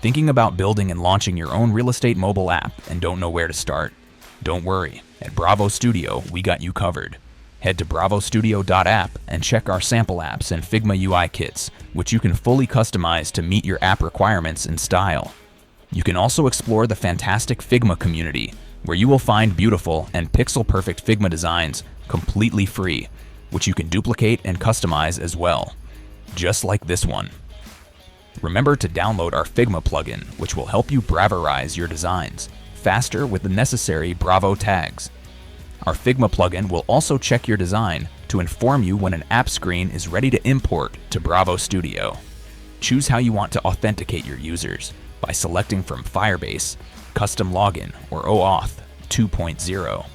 Thinking about building and launching your own real estate mobile app and don't know where to start? Don't worry, at Bravo Studio, we got you covered. Head to bravostudio.app and check our sample apps and Figma UI kits, which you can fully customize to meet your app requirements and style. You can also explore the fantastic Figma Community, where you will find beautiful and pixel-perfect Figma designs completely free, which you can duplicate and customize as well, just like this one. Remember to download our Figma plugin, which will help you Bravorize your designs faster with the necessary Bravo tags. Our Figma plugin will also check your design to inform you when an app screen is ready to import to Bravo Studio. Choose how you want to authenticate your users by selecting from Firebase, Custom Login, or OAuth 2.0.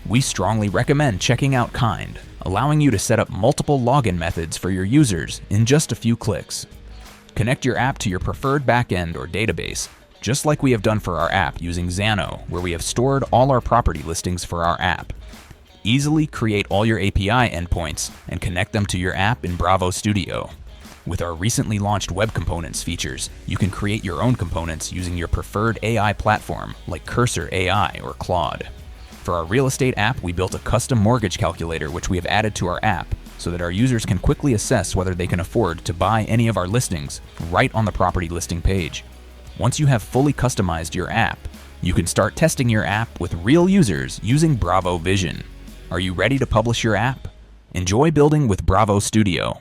We strongly recommend checking out Kinde, allowing you to set up multiple login methods for your users in just a few clicks. Connect your app to your preferred backend or database, just like we have done for our app using Xano, where we have stored all our property listings for our app. Easily create all your API endpoints and connect them to your app in Bravo Studio. With our recently launched Web Components features, you can create your own components using your preferred AI platform like Cursor AI or Claude. For our real estate app, we built a custom mortgage calculator which we have added to our app so that our users can quickly assess whether they can afford to buy any of our listings right on the property listing page. Once you have fully customized your app, you can start testing your app with real users using Bravo Vision. Are you ready to publish your app? Enjoy building with Bravo Studio.